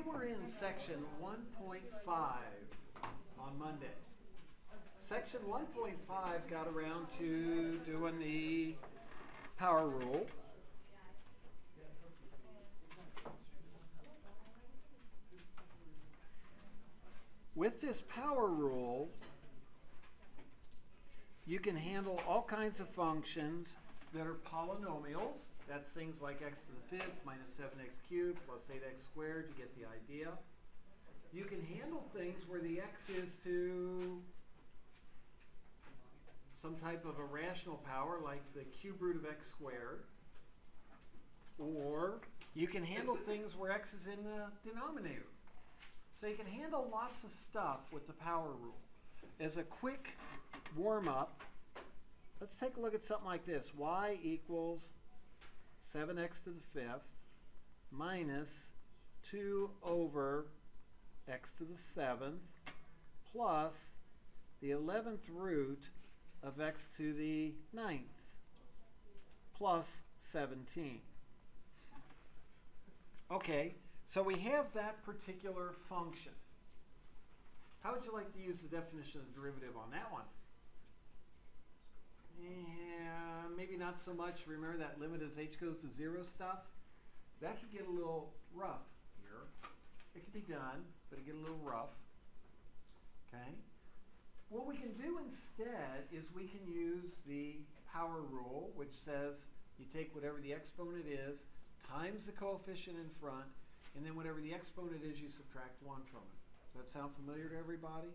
were in section 1.5 on Monday. Section 1.5 got around to doing the power rule. With this power rule, you can handle all kinds of functions that are polynomials. That's things like x to the fifth minus 7x cubed plus 8x squared. You get the idea. You can handle things where the x is to some type of a rational power like the cube root of x squared. Or you can handle things where x is in the denominator. So you can handle lots of stuff with the power rule. As a quick warm-up, let's take a look at something like this. Y equals 7x to the fifth minus 2 over x to the 7th plus the 11th root of x to the 9th plus 17. Okay, so we have that particular function. How would you like to use the definition of the derivative on that one? Yeah, maybe not so much. Remember that limit as h goes to 0 stuff? That could get a little rough here. It can be done, but it can get a little rough. Okay? What we can do instead is we can use the power rule, which says you take whatever the exponent is times the coefficient in front, and then whatever the exponent is, you subtract 1 from it. Does that sound familiar to everybody?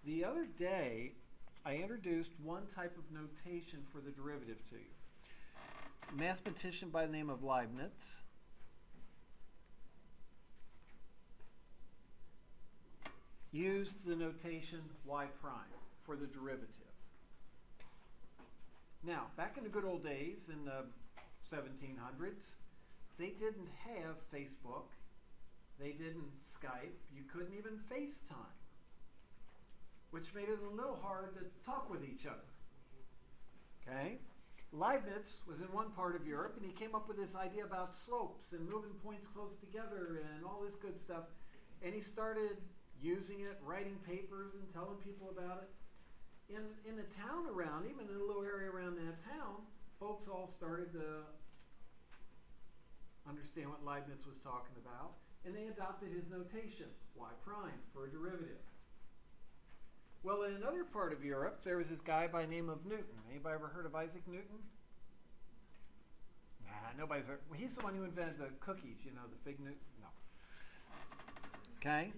The other day, I introduced one type of notation for the derivative to you. A mathematician by the name of Leibniz used the notation y prime for the derivative. Now, back in the good old days, in the 1700s, they didn't have Facebook. They didn't Skype. You couldn't even FaceTime, which made it a little hard to talk with each other. Okay? Leibniz was in one part of Europe, and he came up with this idea about slopes and moving points close together and all this good stuff. And he started using it, writing papers and telling people about it. In a town around him, in a little area around that town, folks all started to understand what Leibniz was talking about, and they adopted his notation, y prime, for a derivative. Well, in another part of Europe, there was this guy by the name of Newton. Anybody ever heard of Isaac Newton? Nah, nobody's heard. Well, he's the one who invented the cookies, you know, the fig Newton. No. Okay?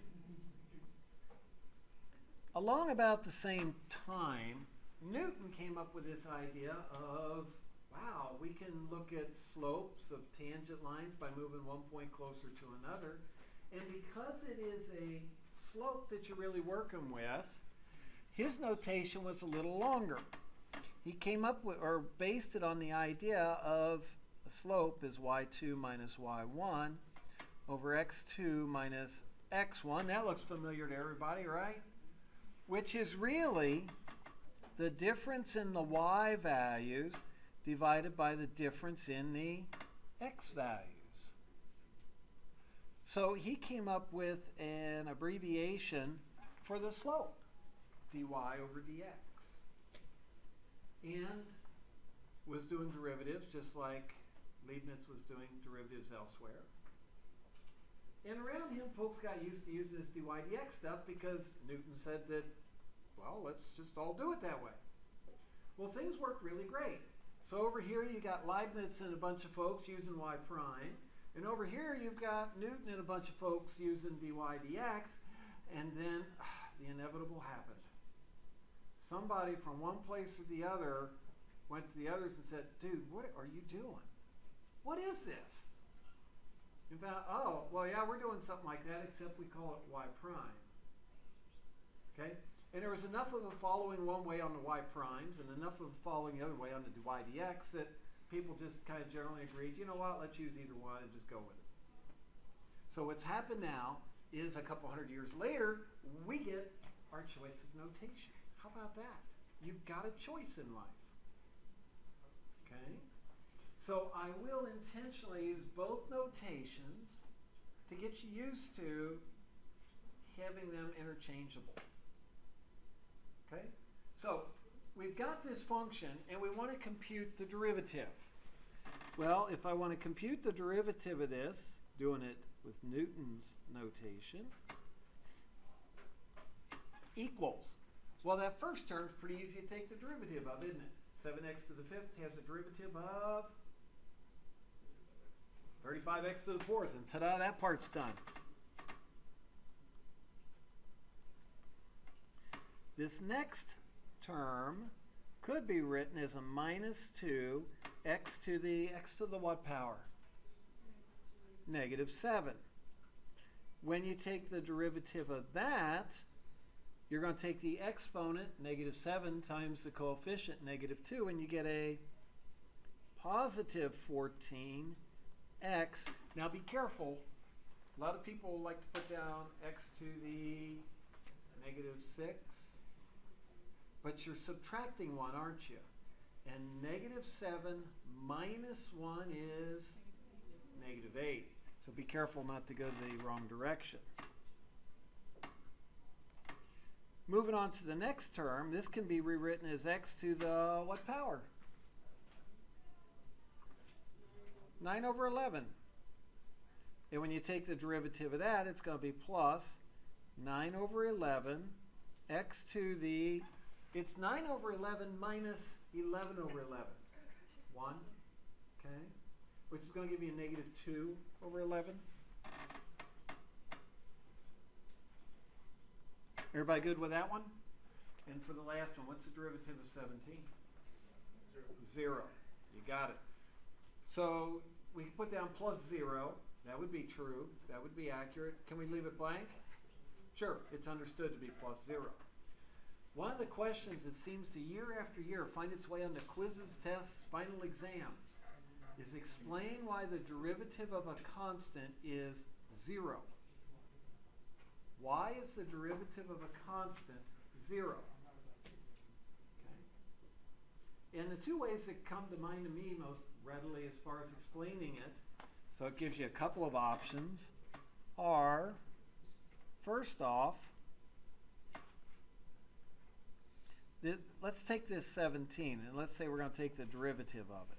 Along about the same time, Newton came up with this idea of, wow, we can look at slopes of tangent lines by moving one point closer to another. And because it is a slope that you're really working with, his notation was a little longer. He came up with, or based it on the idea of a slope is y2 minus y1 over x2 minus x1. That looks familiar to everybody, right? Which is really the difference in the y values divided by the difference in the x values. So he came up with an abbreviation for the slope, dy over dx, and was doing derivatives just like Leibniz was doing derivatives elsewhere. And around him, folks got used to using this dy dx stuff because Newton said that, well, let's just all do it that way. Well, things worked really great. So over here you got Leibniz and a bunch of folks using y prime, and over here you've got Newton and a bunch of folks using dy dx, and then the inevitable happened. Somebody from one place or the other went to the others and said, dude, what are you doing? What is this? And found, oh, well, yeah, we're doing something like that, except we call it y prime. Okay? And there was enough of a following one way on the y primes and enough of a following the other way on the dy dx that people just kind of generally agreed, you know what, let's use either one and just go with it. So what's happened now is a couple hundred years later, we get our choice of notation. How about that? You've got a choice in life. Okay? So I will intentionally use both notations to to get you used to having them interchangeable. Okay? So we've got this function and we want to compute the derivative. Well, if I want to compute the derivative of this, doing it with Newton's notation, equals. Well, that first term is pretty easy to take the derivative of, isn't it? 7x to the fifth has a derivative of 35x to the fourth, and ta-da, that part's done. This next term could be written as a minus 2 x to the what power? Negative 7. When you take the derivative of that, you're going to take the exponent, negative 7, times the coefficient, negative 2, and you get a positive 14x. Now be careful. A lot of people like to put down x to the negative 6. But you're subtracting 1, aren't you? And negative 7 minus 1 is negative 8. So be careful not to go the wrong direction. Moving on to the next term, this can be rewritten as x to the what power? 9 over 11. And when you take the derivative of that, it's going to be plus 9 over 11 x to the, it's 9 over 11 minus 11 over 11. 1, okay? Which is going to give you a negative 2 over 11. Everybody good with that one? And for the last one, what's the derivative of 17? 0. You got it. So we can put down plus 0. That would be true. That would be accurate. Can we leave it blank? Sure. It's understood to be plus 0. One of the questions that seems to year after year find its way on the quizzes, tests, final exams is explain why the derivative of a constant is 0. Why is the derivative of a constant 0? Okay. And the two ways that come to mind to me most readily as far as explaining it, so it gives you a couple of options, are, first off, let's take this 17, and let's say we're going to take the derivative of it.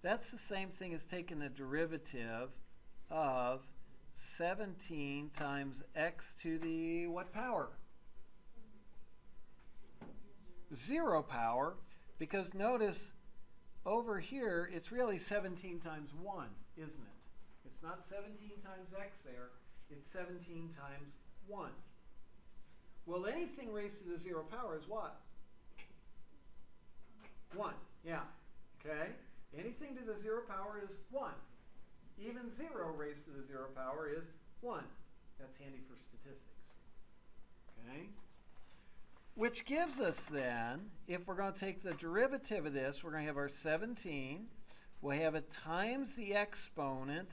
That's the same thing as taking the derivative of 17 times x to the what power? 0 power, because notice over here it's really 17 times 1, isn't it? It's not 17 times x there, it's 17 times 1. Well, anything raised to the 0 power is what? 1, yeah, okay? Anything to the 0 power is 1. Even 0 raised to the 0 power is 1. That's handy for statistics. Okay? Which gives us then, if we're going to take the derivative of this, we're going to have our 17. We'll have it times the exponent.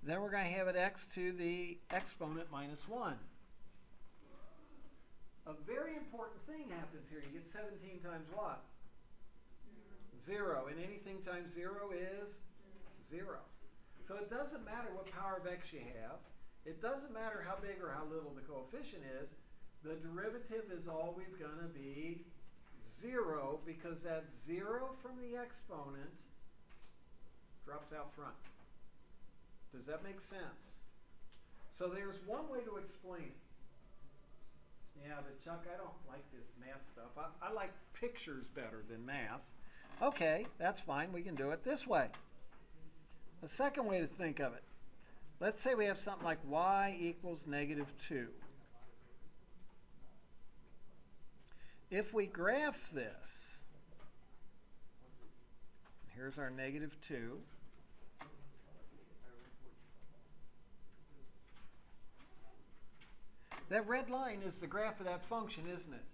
Then we're going to have it x to the exponent minus 1. A very important thing happens here. You get 17 times what? 0. And anything times 0 is 0. So it doesn't matter what power of x you have. It doesn't matter how big or how little the coefficient is. The derivative is always going to be 0 because that 0 from the exponent drops out front. Does that make sense? So there's one way to explain it. Yeah, but Chuck, I don't like this math stuff. I like pictures better than math. Okay, that's fine. We can do it this way. The second way to think of it, let's say we have something like y equals negative 2. If we graph this, here's our negative 2. That red line is the graph of that function, isn't it?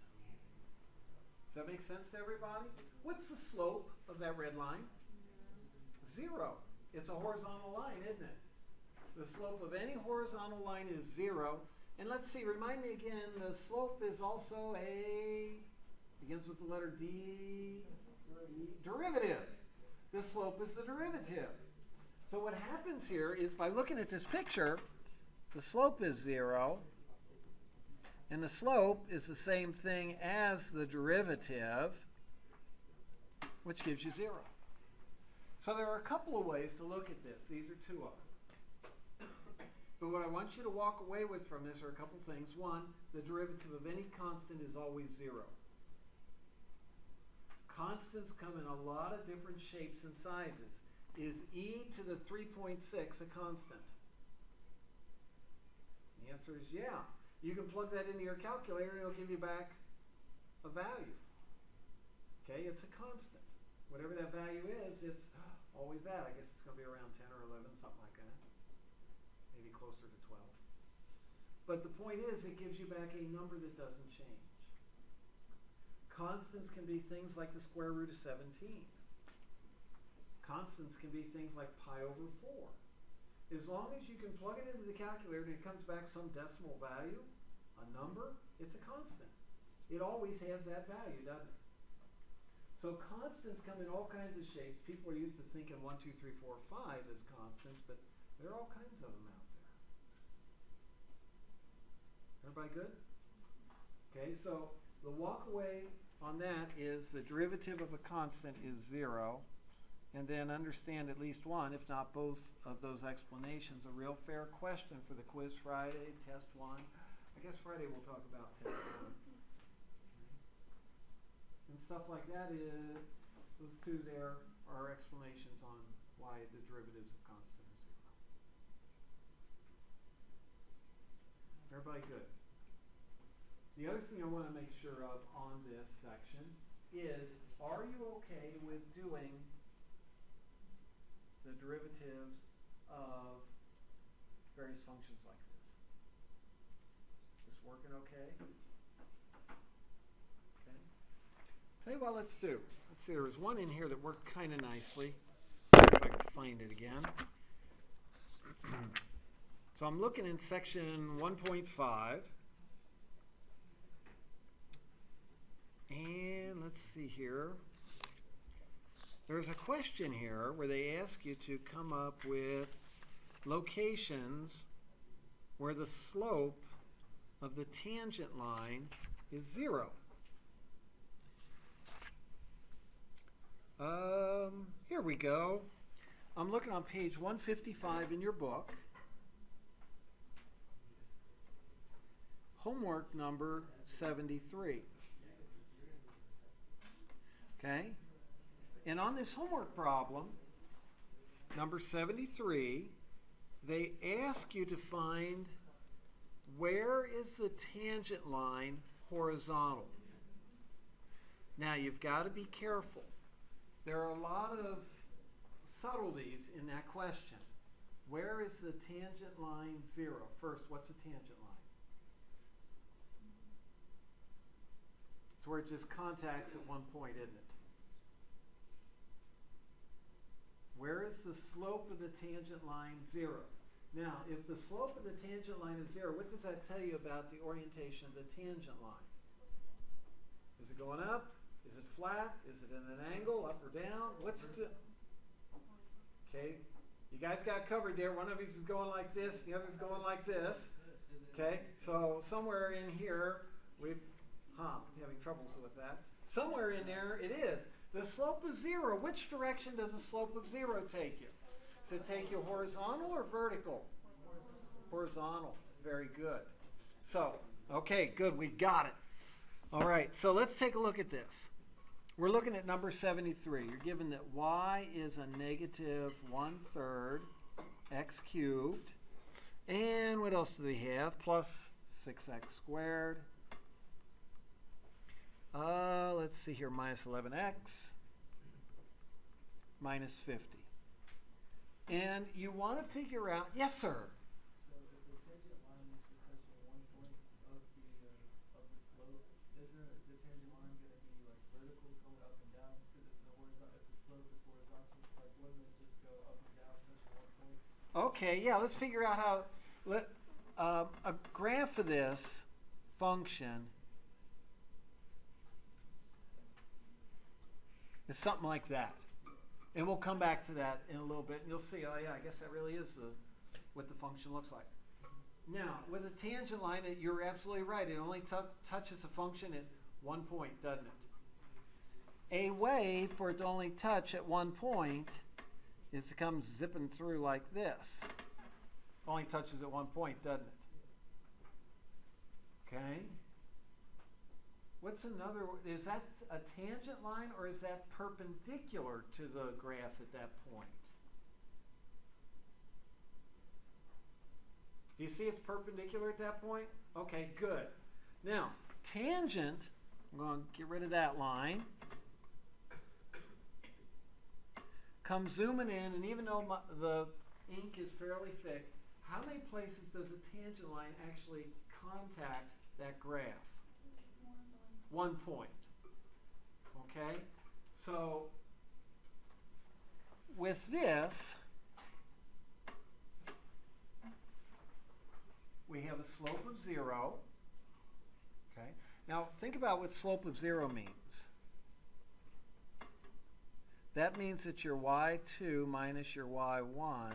Does that make sense to everybody? What's the slope of that red line? 0. It's a horizontal line, isn't it? The slope of any horizontal line is 0. And let's see, remind me again, the slope is also begins with the letter D, derivative. The slope is the derivative. So what happens here is by looking at this picture, the slope is 0, and the slope is the same thing as the derivative, which gives you 0. So there are a couple of ways to look at this. These are two of them. But what I want you to walk away with from this are a couple things. One, the derivative of any constant is always 0. Constants come in a lot of different shapes and sizes. Is e to the 3.6 a constant? The answer is yeah. You can plug that into your calculator and it'll give you back a value. Okay, it's a constant. Whatever that value is, it's always that. I guess it's going to be around 10 or 11, something like that. Maybe closer to 12. But the point is, it gives you back a number that doesn't change. Constants can be things like the square root of 17. Constants can be things like pi over 4. As long as you can plug it into the calculator and it comes back some decimal value, a number, it's a constant. It always has that value, doesn't it? So constants come in all kinds of shapes. People are used to thinking 1, 2, 3, 4, 5 as constants, but there are all kinds of them out there. Everybody good? Okay, so the walk away on that is the derivative of a constant is 0. And then understand at least one, if not both, of those explanations. A real fair question for the quiz Friday, test 1. I guess Friday we'll talk about test 1. And stuff like that is, those two there are explanations on why the derivatives of constant are 0. Everybody good? The other thing I want to make sure of on this section is, are you okay with doing the derivatives of various functions like this? Is this working okay? Okay. Tell you what, let's do. Let's see, there was one in here that worked kind of nicely. If I can find it again. So I'm looking in section 1.5. And let's see here. There's a question here where they ask you to come up with locations where the slope of the tangent line is 0. Here we go. I'm looking on page 155 in your book. Homework number 73. Okay? And on this homework problem, number 73, they ask you to find where is the tangent line horizontal. Now, you've got to be careful. There are a lot of subtleties in that question. Where is the tangent line 0? First, what's a tangent line? It's where it just contacts at one point, isn't it? Where is the slope of the tangent line 0? Now, if the slope of the tangent line is 0, what does that tell you about the orientation of the tangent line? Is it going up? Is it flat? Is it in an angle, up or down? What's it do? Okay, you guys got covered there. One of you is going like this, the other is going like this. Okay, so somewhere in here, having troubles with that. Somewhere in there it is. The slope is 0. Which direction does the slope of 0 take you? Does it take you horizontal or vertical? Horizontal. Very good. So, okay, good. We got it. All right, so let's take a look at this. We're looking at number 73. You're given that y is a negative 1/3 x cubed. And what else do they have? Plus 6x squared. Let's see here, minus 11x, minus 50. And you want to figure out, yes, sir? So if the tangent line is because of one point of the slope, isn't the tangent line going to be like vertical going up and down? Because if the slope is horizontal, like wouldn't it just go up and down just one point? Okay, yeah, let's figure out how, a graph of this function is something like that. And we'll come back to that in a little bit, and you'll see, oh yeah, I guess that really is what the function looks like. Now, with a tangent line, you're absolutely right. It only touches a function at one point, doesn't it? A way for it to only touch at one point is to come zipping through like this. Only touches at one point, doesn't it? Okay. What's another? Is that a tangent line or is that perpendicular to the graph at that point? Do you see it's perpendicular at that point? Okay, good. Now, tangent, I'm going to get rid of that line. Come zooming in, and even though the ink is fairly thick, how many places does a tangent line actually contact that graph? 1 point. Okay? So, with this, we have a slope of 0. Okay? Now, think about what slope of 0 means. That means that your y2 minus your y1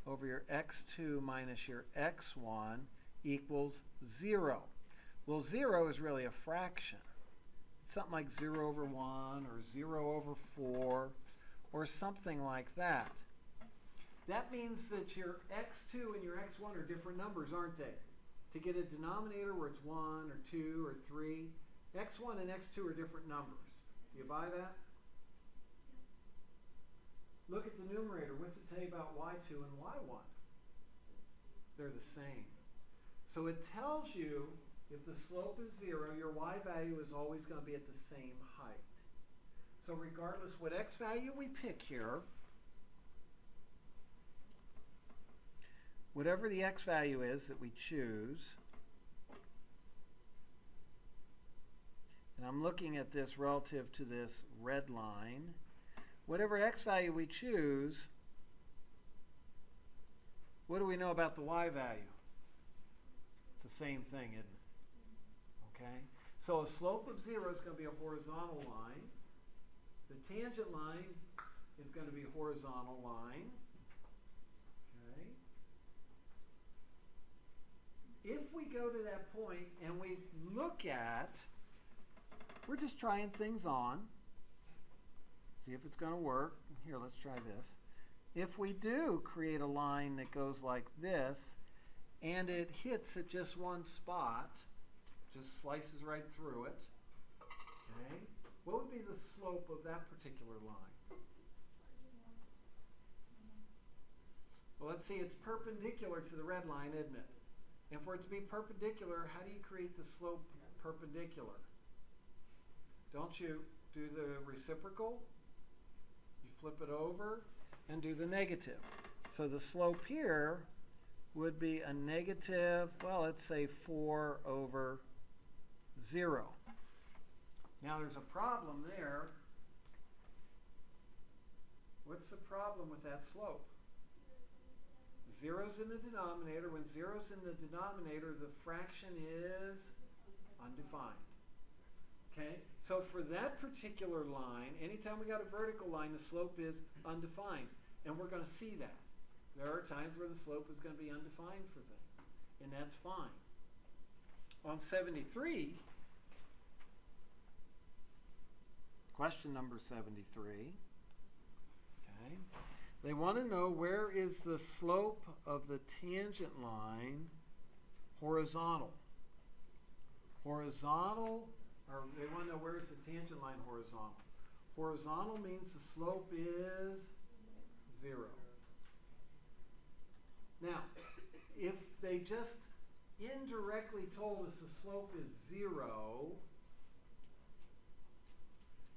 over your x2 minus your x1 equals 0. Well, 0 is really a fraction. It's something like 0 over 1 or 0 over 4 or something like that. That means that your x2 and your x1 are different numbers, aren't they? To get a denominator where it's 1 or 2 or 3, x1 and x2 are different numbers. Do you buy that? Look at the numerator. What's it tell you about y2 and y1? They're the same. So it tells you if the slope is 0, your y value is always going to be at the same height. So regardless what x value we pick here, whatever the x value is that we choose, and I'm looking at this relative to this red line, whatever x value we choose, what do we know about the y value? It's the same thing, isn't it? Okay? So a slope of 0 is going to be a horizontal line. The tangent line is going to be a horizontal line. Okay? If we go to that point and we look at, we're just trying things on, see if it's going to work. Here, let's try this. If we do create a line that goes like this, and it hits at just one spot, just slices right through it, okay, what would be the slope of that particular line? Well, let's see, it's perpendicular to the red line, isn't it? And for it to be perpendicular, how do you create the slope perpendicular? Don't you do the reciprocal? You flip it over and do the negative. So the slope here would be a negative, well, let's say 4 over 0. Now there's a problem there. What's the problem with that slope? 0's in the denominator. When 0's in the denominator, the fraction is undefined. Okay? So for that particular line, anytime we got a vertical line, the slope is undefined. And we're going to see that. There are times where the slope is going to be undefined for things. And that's fine. On 73, question number 73, okay, they want to know where is the slope of the tangent line horizontal. Horizontal, or they want to know where is the tangent line horizontal. Horizontal means the slope is 0. Now, if they just indirectly told us the slope is 0,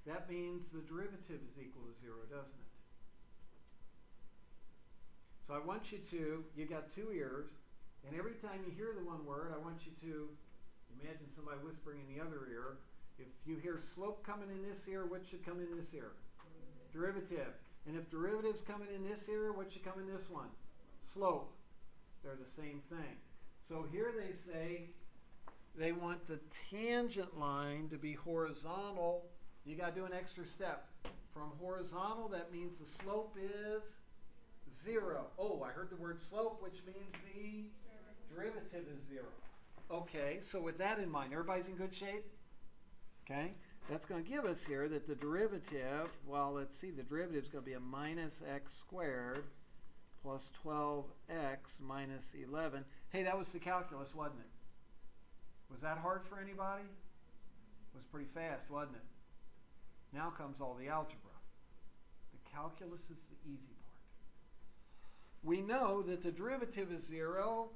that means the derivative is equal to 0, doesn't it? So I want you to, you got 2 ears, and every time you hear the one word, I want you to imagine somebody whispering in the other ear. If you hear slope coming in this ear, what should come in this ear? Derivative. And if derivative's coming in this ear, what should come in this one? Slope. They're the same thing. So here they say they want the tangent line to be horizontal. You got to do an extra step. from horizontal, that means the slope is 0. Oh, I heard the word slope, which means the derivative is 0. Okay, so with that in mind, everybody's in good shape? Okay, that's going to give us here that the derivative, well, let's see, the derivative is going to be a minus x squared plus 12x minus 11. Hey, that was the calculus, wasn't it? Was that hard for anybody? It was pretty fast, wasn't it? Now comes all the algebra. The calculus is the easy part. We know that the derivative is 0,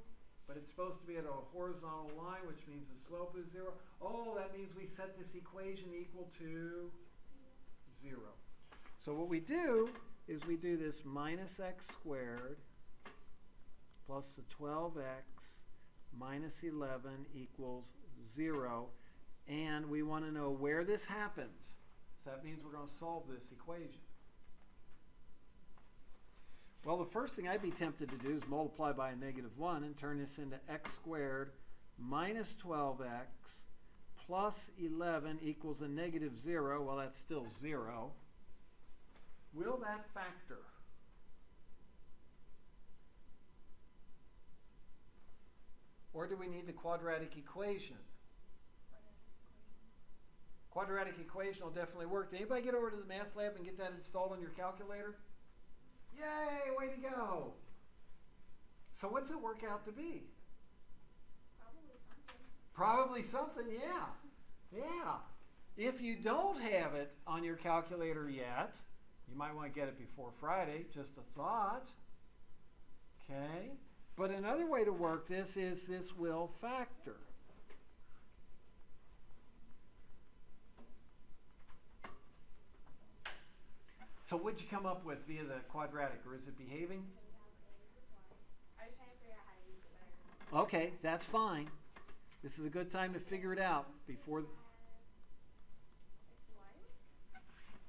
but it's supposed to be at a horizontal line, which means the slope is 0. Oh, that means we set this equation equal to 0. So what we do is we do this minus x squared plus the 12x minus 11 equals 0. And we want to know where this happens. So that means we're going to solve this equation. Well, the first thing I'd be tempted to do is multiply by a -1 and turn this into x squared minus 12x plus 11 equals a -0. Well, that's still 0. Will that factor? Or do we need the quadratic equation? Quadratic equation will definitely work. Did anybody get over to the math lab and get that installed on your calculator? Yay, way to go. So what's it work out to be? Probably something, yeah. Yeah. If you don't have it on your calculator yet, you might want to get it before Friday, just a thought. Okay. But another way to work this is this will factor. So what'd you come up with via the quadratic, or is it behaving? I was trying to figure out how to use it better. Okay, that's fine. This is a good time to figure it out before. It's 1.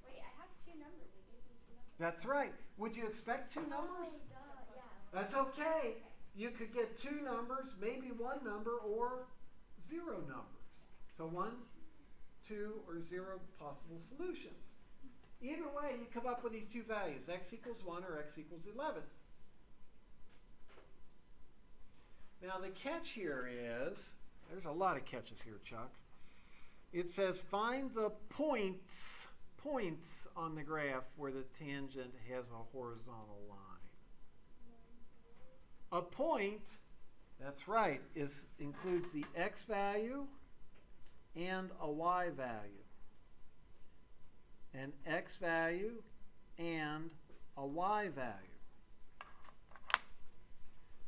Wait, I have 2 numbers. It gives me 2 numbers. That's right. Would you expect 2 numbers? Oh, duh, yeah. That's okay. You could get 2 numbers, maybe 1 number, or 0 numbers. So 1, 2, or 0 possible solutions. Either way, you come up with these 2 values, x equals 1 or x equals 11. Now the catch here is, there's a lot of catches here, Chuck. It says find the points on the graph where the tangent has a horizontal line. A point, that's right, includes the x value and a y value. An x value and a y value.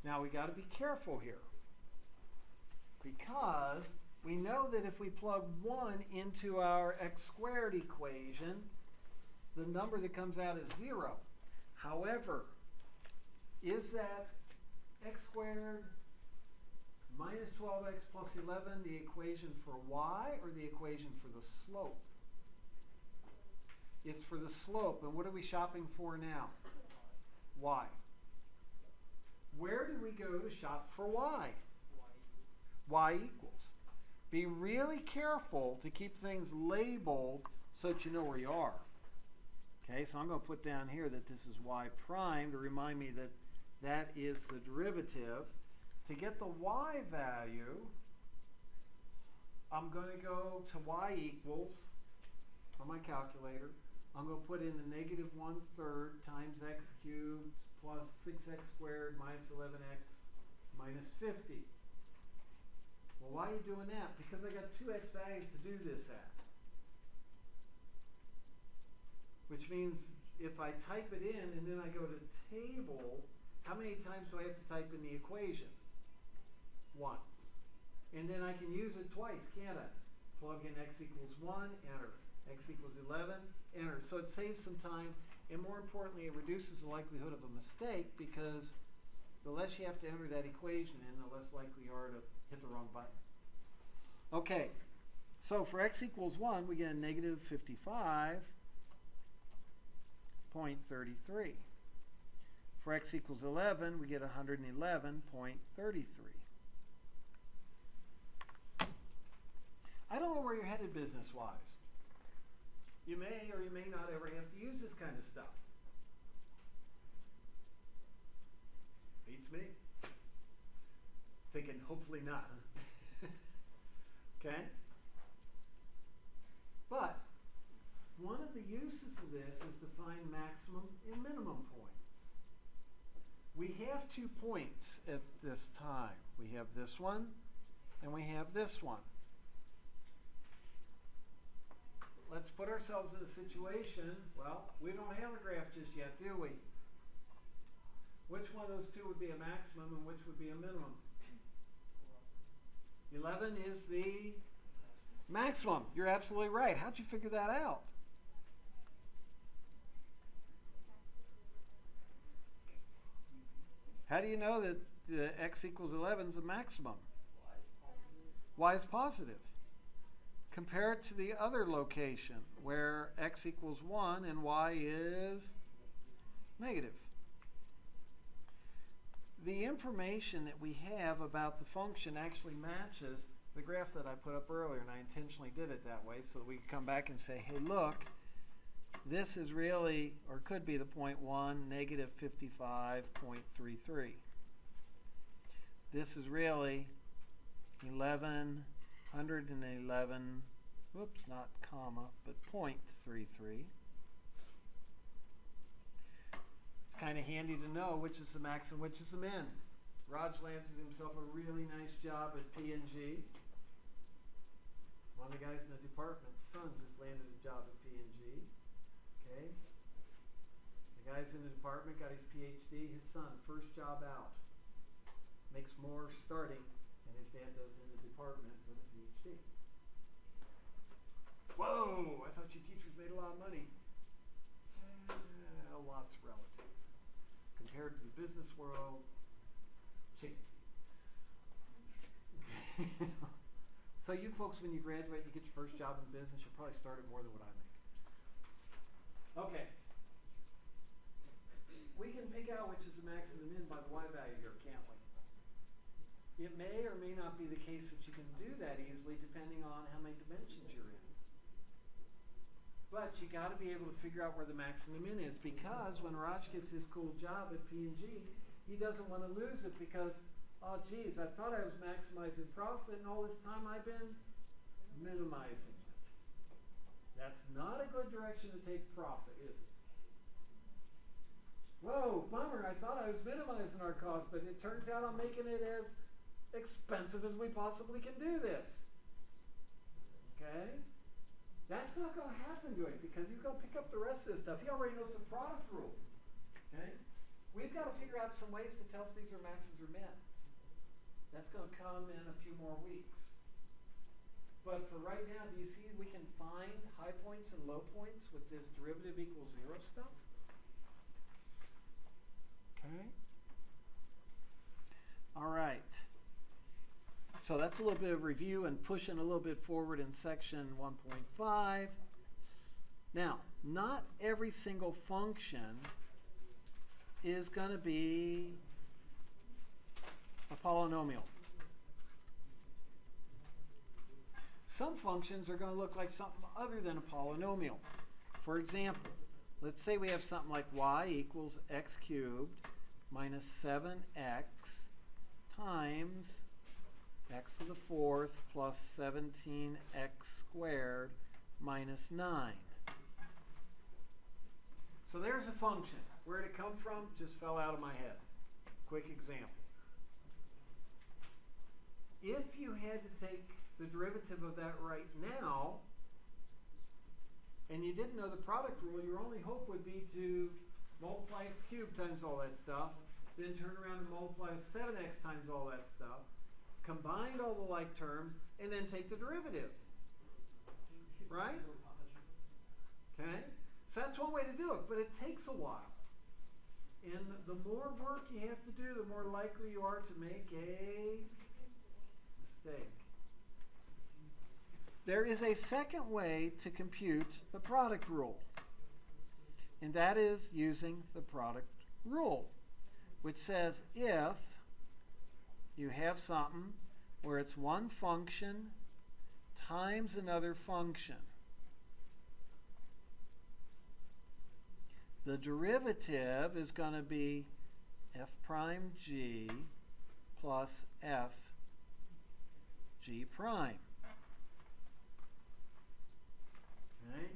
Now we got to be careful here, because we know that if we plug 1 into our x squared equation, the number that comes out is 0. However, is that x squared minus 12x plus 11 the equation for y or the equation for the slope? It's for the slope. And what are we shopping for now? Y. Where do we go to shop for y? Y equals. Be really careful to keep things labeled so that you know where you are. Okay, so I'm going to put down here that this is y prime to remind me that that is the derivative. To get the y value, I'm going to go to y equals on my calculator. I'm going to put in the -1/3 times x cubed plus 6x squared minus 11x minus 50. Well, why are you doing that? Because I got 2x values to do this at. Which means if I type it in and then I go to table, how many times do I have to type in the equation? Once. And then I can use it twice, can't I? Plug in x equals 1, enter. X equals 11, enter. So it saves some time, and more importantly, it reduces the likelihood of a mistake, because the less you have to enter that equation in, the less likely you are to hit the wrong button. Okay, so for x equals 1, we get a -55.33. For x equals 11, we get 111.33. I don't know where you're headed business-wise. You may or you may not ever have to use this kind of stuff. Beats me. Thinking hopefully not. Huh? Okay? But one of the uses of this is to find maximum and minimum points. We have 2 points at this time. We have this one and we have this one. Let's put ourselves in a situation, well, we don't have a graph just yet, do we? Which one of those two would be a maximum and which would be a minimum? 11 is the maximum. You're absolutely right. How'd you figure that out? How do you know that the x equals 11 is a maximum? Y is positive. Compare it to the other location where x equals 1 and y is negative. The information that we have about the function actually matches the graph that I put up earlier, and I intentionally did it that way so that we can come back and say, hey, look, this is really, or could be the point 1, negative 55.33. This is really 111, whoops, not comma, but 0.33. It's kind of handy to know which is the max and which is the min. Raj lands himself a really nice job at P&G. One of the guys in the department's son just landed a job at P&G. Okay? The guys in the department got his PhD. His son, first job out. Makes more starting than his dad does in the department with a PhD. Whoa! I thought you teachers made a lot of money. A lot's relative. Compared to the business world, chicken. So you folks, when you graduate and you get your first job in business, you'll probably start at more than what I make. Okay. We can pick out which is the max and the min by the y value here, can't we? It may or may not be the case that you can do that easily depending on how many dimensions you're in. But you got to be able to figure out where the max and the min is, because when Raj gets his cool job at P&G, he doesn't want to lose it because, oh geez, I thought I was maximizing profit and all this time I've been minimizing it. That's not a good direction to take profit, is it? Whoa, bummer, I thought I was minimizing our costs, but it turns out I'm making it as expensive as we possibly can do this. Okay? That's not going to happen to him because he's going to pick up the rest of this stuff. He already knows the product rule. Okay? We've got to figure out some ways to tell if these are maxes or mins. That's going to come in a few more weeks. But for right now, do you see we can find high points and low points with this derivative equals 0 stuff? Okay? All right. So that's a little bit of review and pushing a little bit forward in section 1.5. Now, not every single function is going to be a polynomial. Some functions are going to look like something other than a polynomial. For example, let's say we have something like y equals x cubed minus 7x times x to the 4th plus 17x squared minus 9. So there's a function. Where did it come from? Just fell out of my head. Quick example. If you had to take the derivative of that right now, and you didn't know the product rule, your only hope would be to multiply x cubed times all that stuff, then turn around and multiply 7x times all that stuff, combine all the like terms, and then take the derivative. Right? Okay? So that's one way to do it, but it takes a while. And the more work you have to do, the more likely you are to make a mistake. There is a second way to compute the product rule, and that is using the product rule, which says if you have something where it's one function times another function, the derivative is going to be f prime g plus f g prime. Okay?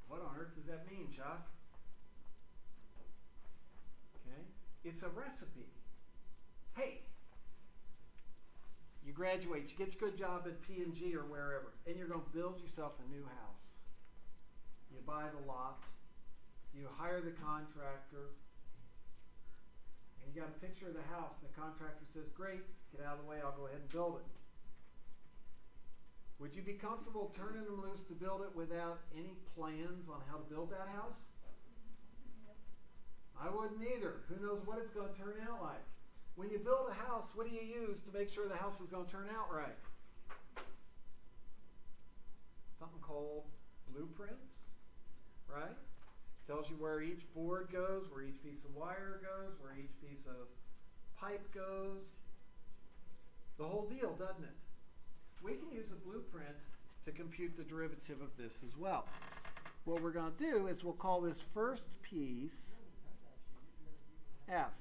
What on earth does that mean, Chuck? Okay? It's a recipe. Hey, you graduate, you get your good job at P&G or wherever, and you're going to build yourself a new house. You buy the lot, you hire the contractor, and you got a picture of the house, and the contractor says, great, get out of the way, I'll go ahead and build it. Would you be comfortable turning them loose to build it without any plans on how to build that house? I wouldn't either. Who knows what it's going to turn out like? When you build a house, what do you use to make sure the house is going to turn out right? Something called blueprints, right? Tells you where each board goes, where each piece of wire goes, where each piece of pipe goes. The whole deal, doesn't it? We can use a blueprint to compute the derivative of this as well. What we're going to do is we'll call this first piece F.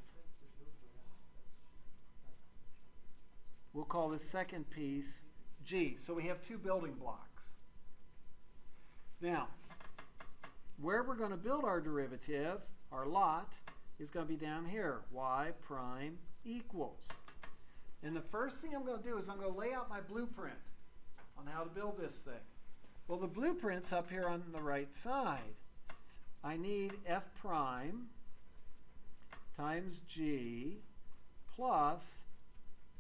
We'll call this second piece G. So we have two building blocks. Now, where we're going to build our derivative, our lot, is going to be down here. Y prime equals. And the first thing I'm going to do is I'm going to lay out my blueprint on how to build this thing. Well, the blueprint's up here on the right side. I need F prime times G plus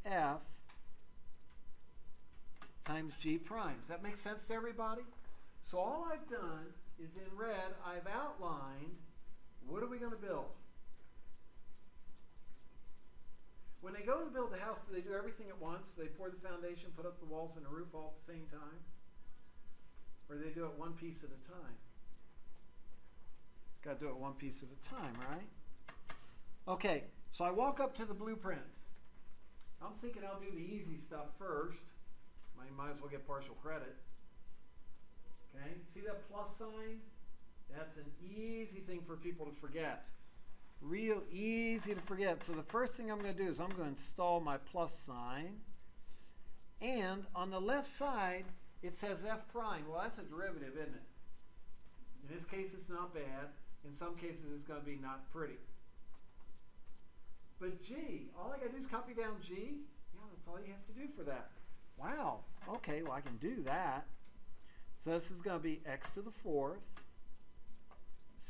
F times G prime. Does that make sense to everybody? So all I've done is in red, I've outlined what are we going to build. When they go to build the house, do they do everything at once? Do they pour the foundation, put up the walls and the roof all at the same time? Or do they do it one piece at a time? Got to do it one piece at a time, right? Okay, so I walk up to the blueprints. I'm thinking I'll do the easy stuff first. I might as well get partial credit. Okay, see that plus sign? That's an easy thing for people to forget. Real easy to forget. So the first thing I'm going to do is I'm going to install my plus sign. And on the left side, it says F prime. Well, that's a derivative, isn't it? In this case, it's not bad. In some cases, it's going to be not pretty. But G, all I got to do is copy down G. Yeah, that's all you have to do for that. Wow. Okay, well, I can do that. So this is going to be x to the fourth,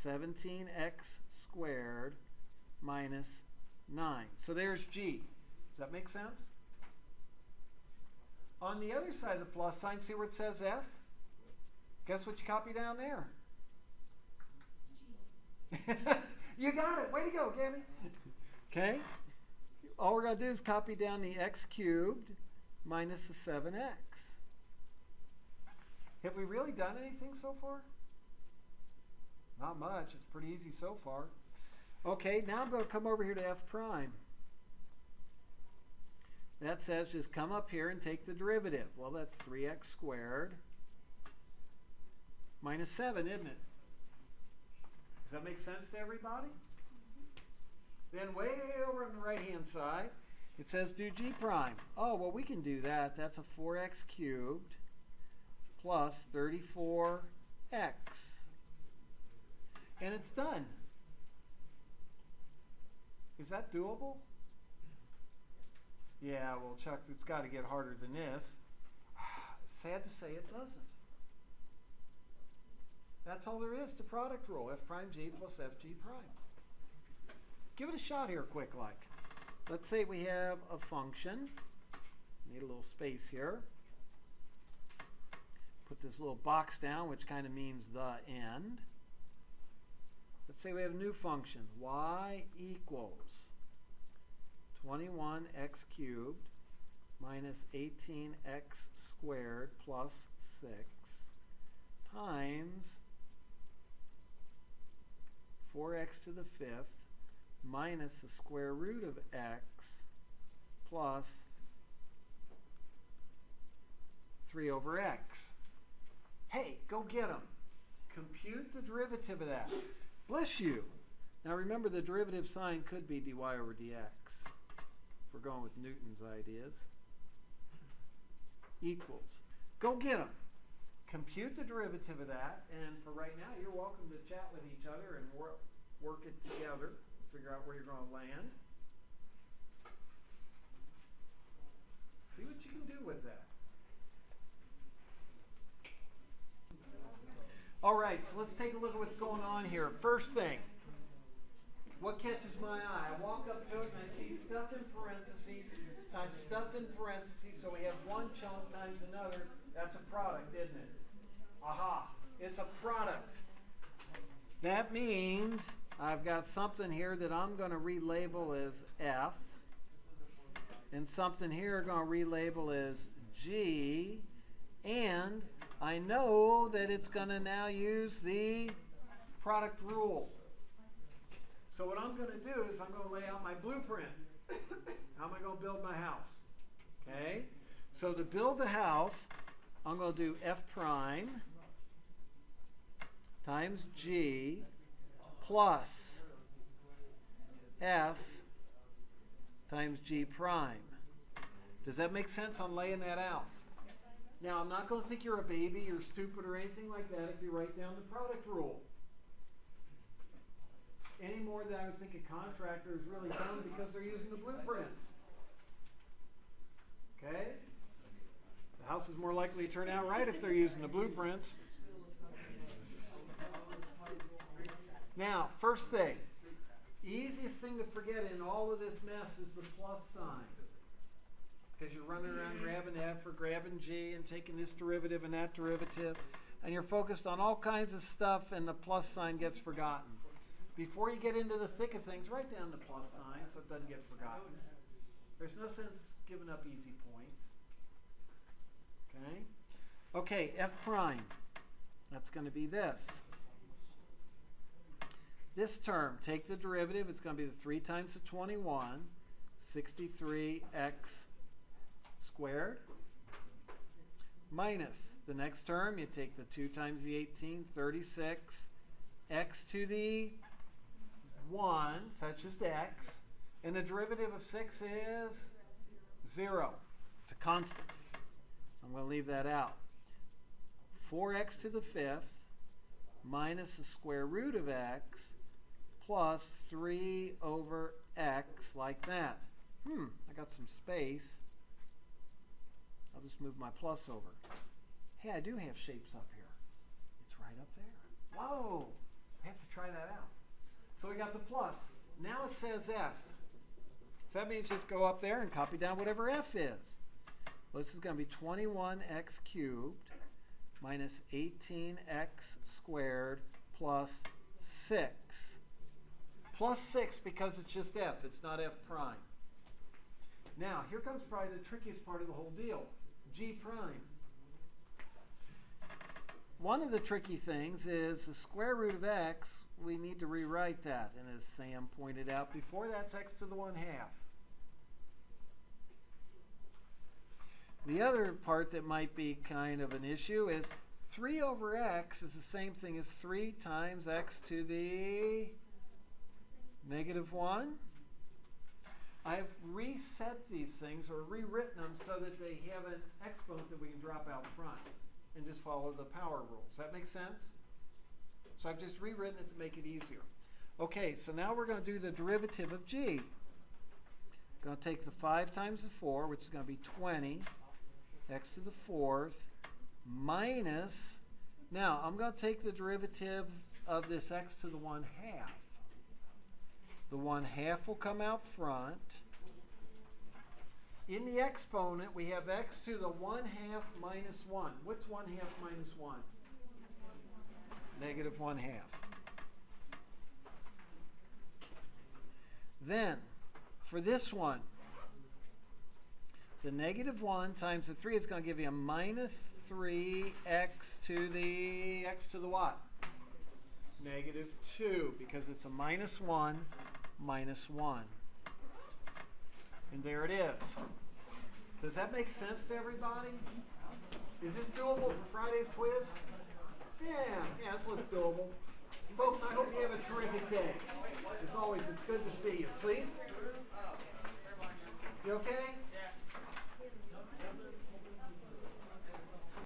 17x squared minus 9. So there's G. Does that make sense? On the other side of the plus sign, see where it says F? Guess what you copy down there? You got it. Way to go, Gabby. Okay? All we're going to do is copy down the x cubed minus the 7x. Have we really done anything so far? Not much. It's pretty easy so far. Okay, now I'm going to come over here to f prime. That says just come up here and take the derivative. Well, that's 3x squared minus 7, isn't it? Does that make sense to everybody? Then way over on the right-hand side, it says do g prime. Oh, well, we can do that. That's a 4x cubed plus 34x. And it's done. Is that doable? Yeah, well, Chuck, it's got to get harder than this. Sad to say it doesn't. That's all there is to product rule, f prime g plus fg prime. Give it a shot here quick like. Let's say we have a function. Need a little space here. Put this little box down, which kind of means the end. Let's say we have a new function, y equals 21x cubed minus 18x squared plus 6 times 4x to the fifth minus the square root of x plus 3 over x. Hey, go get them. Compute the derivative of that. Bless you. Now remember, the derivative sign could be dy over dx. If we're going with Newton's ideas. Equals. Go get them. Compute the derivative of that, and for right now, you're welcome to chat with each other and work it together. Figure out where you're going to land. See what you can do with that. All right, so let's take a look at what's going on here. First thing, what catches my eye? I walk up to it and I see stuff in parentheses times stuff in parentheses, so we have one chunk times another. That's a product, isn't it? Aha, it's a product. That means I've got something here that I'm going to relabel as F, and something here I'm going to relabel as G, and I know that it's going to now use the product rule. So what I'm going to do is I'm going to lay out my blueprint. How am I going to build my house? Okay, so to build the house, I'm going to do F prime times G plus F times G prime. Does that make sense? I'm laying that out. Now, I'm not going to think you're a baby or stupid or anything like that if you write down the product rule. Any more than I would think a contractor is really dumb because they're using the blueprints. Okay? The house is more likely to turn out right if they're using the blueprints. Now, first thing, easiest thing to forget in all of this mess is the plus sign. Because you're running around grabbing F or grabbing G and taking this derivative and that derivative, and you're focused on all kinds of stuff, and the plus sign gets forgotten. Before you get into the thick of things, write down the plus sign so it doesn't get forgotten. There's no sense giving up easy points. Okay? Okay, F prime. That's going to be this. This term, take the derivative. It's going to be the 3 times the 21, 63x squared, minus the next term, you take the 2 times the 18, 36, x to the 1, such as x, and the derivative of 6 is 0. It's a constant. I'm going to leave that out. 4x to the 5th minus the square root of x plus 3 over x, like that. I got some space. I'll just move my plus over. Hey, I do have shapes up here. It's right up there. Whoa! I have to try that out. So we got the plus. Now it says F. So that means just go up there and copy down whatever F is. Well, this is going to be 21x cubed minus 18x squared plus 6. Plus 6 because it's just F. It's not F prime. Now, here comes probably the trickiest part of the whole deal. G prime. One of the tricky things is the square root of x, we need to rewrite that. And as Sam pointed out before, that's x to the 1/2. The other part that might be kind of an issue is 3 over x is the same thing as 3 times x to the -1. I've reset these things or rewritten them so that they have an exponent that we can drop out front and just follow the power rule. Does that make sense? So I've just rewritten it to make it easier. Okay, so now we're going to do the derivative of g. Going to take the 5 times the 4, which is going to be 20, x to the 4th, minus, now I'm going to take the derivative of this x to the 1/2. The 1/2 will come out front. In the exponent, we have x to the 1/2 minus 1. What's 1/2 minus 1? -1/2. Then, for this one, the -1 times the 3 is going to give you a minus 3x to the x to the what? -2, because it's a -1 minus 1. And there it is. Does that make sense to everybody? Is this doable for Friday's quiz? Yeah, this looks doable. Folks, I hope you have a terrific day. As always, it's good to see you. Please? You okay?